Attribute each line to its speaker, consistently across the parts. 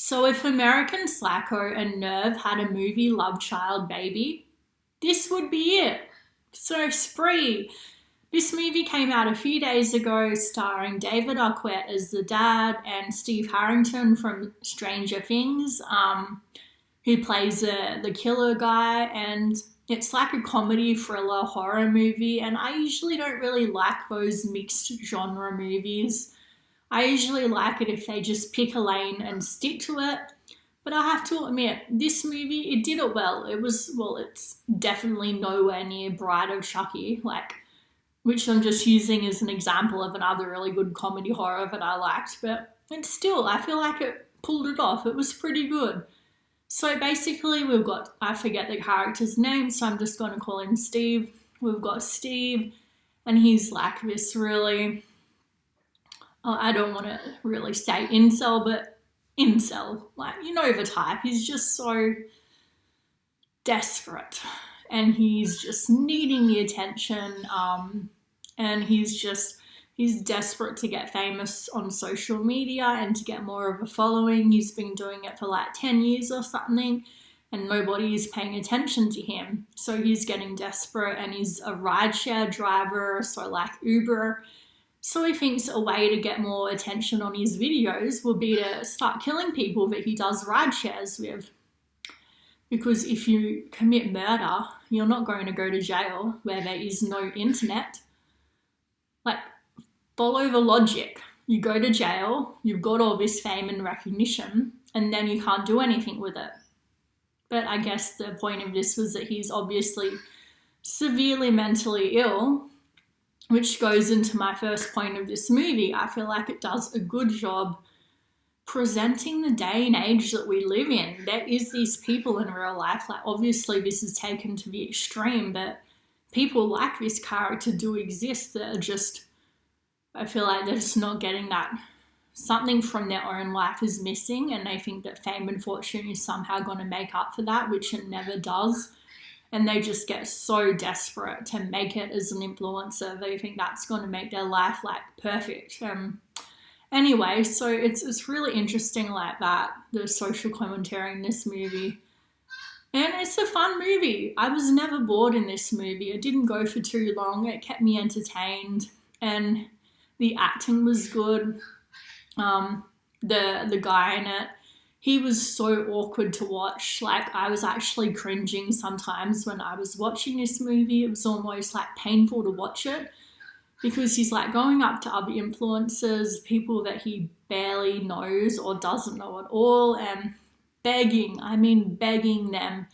Speaker 1: So if American Sacco and Nerve had a movie Love Child Baby, this would be it. So Spree. This movie came out a few days ago starring David Arquette as the dad and Steve Harrington from Stranger Things, who plays the killer guy, and it's like a comedy, thriller, horror movie, and I usually don't really like those mixed genre movies. I usually like it if they just pick a lane and stick to it. But I have to admit, this movie, it did it well. It's definitely nowhere near Bride of Chucky, which I'm just using as an example of another really good comedy horror that I liked. But it's still, I feel like it pulled it off. It was pretty good. So basically, I forget the character's name, so I'm just going to call him Steve. We've got Steve, and he's like this really, I don't want to really say incel, but incel. You know the type. He's just so desperate, and he's just needing the attention, and he's desperate to get famous on social media and to get more of a following. He's been doing it for 10 years or something, and nobody is paying attention to him. So he's getting desperate, and he's a rideshare driver, so Uber. So he thinks a way to get more attention on his videos will be to start killing people that he does ride shares with. Because if you commit murder, you're not going to go to jail where there is no internet. Follow the logic. You go to jail, you've got all this fame and recognition, and then you can't do anything with it. But I guess the point of this was that he's obviously severely mentally ill, which goes into my first point of this movie. I feel like it does a good job presenting the day and age that we live in. There is these people in real life, obviously this is taken to the extreme, but people like this character do exist that are just, I feel like they're just not getting that. Something from their own life is missing, and they think that fame and fortune is somehow going to make up for that, which it never does. And they just get so desperate to make it as an influencer. They think that's going to make their life perfect. Anyway, so it's really interesting that, the social commentary in this movie. And it's a fun movie. I was never bored in this movie. It didn't go for too long. It kept me entertained, and the acting was good. The guy in it, he was so awkward to watch. I was actually cringing sometimes when I was watching this movie. It was almost painful to watch it, because he's going up to other influencers, people that he barely knows or doesn't know at all, and begging them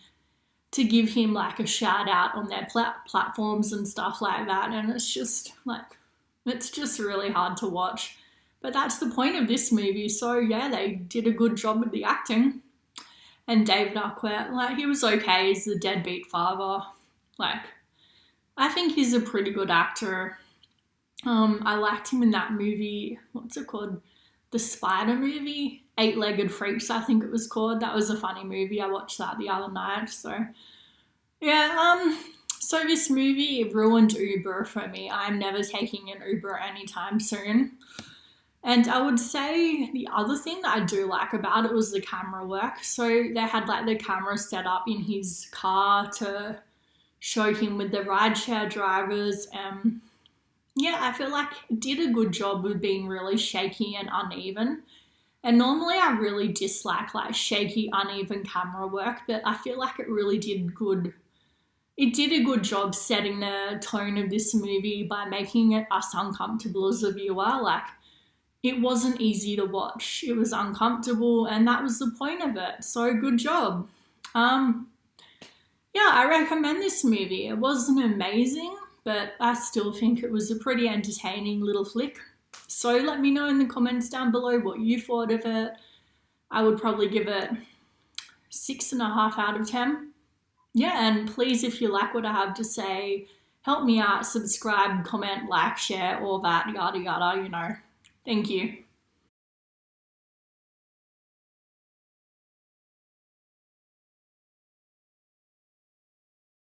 Speaker 1: to give him a shout out on their platforms and stuff like that. And it's just really hard to watch. But that's the point of this movie. So yeah, they did a good job with the acting. And David Arquette, he was okay as the deadbeat father. I think he's a pretty good actor. I liked him in that movie, what's it called? The Spider movie? Eight-Legged Freaks, I think it was called. That was a funny movie. I watched that the other night. So yeah, so this movie ruined Uber for me. I'm never taking an Uber anytime soon. And I would say the other thing that I do like about it was the camera work. So they had the camera set up in his car to show him with the rideshare drivers. Yeah, I feel it did a good job with being really shaky and uneven. And normally I really dislike shaky, uneven camera work, but I feel it really did good. It did a good job setting the tone of this movie by making it us uncomfortable as a viewer. It wasn't easy to watch. It was uncomfortable, and that was the point of it. So good job. Yeah, I recommend this movie. It wasn't amazing, but I still think it was a pretty entertaining little flick. So let me know in the comments down below what you thought of it. I would probably give it 6.5 out of 10. Yeah, and please, if you like what I have to say, help me out, subscribe, comment, share, all that, yada yada, Thank you.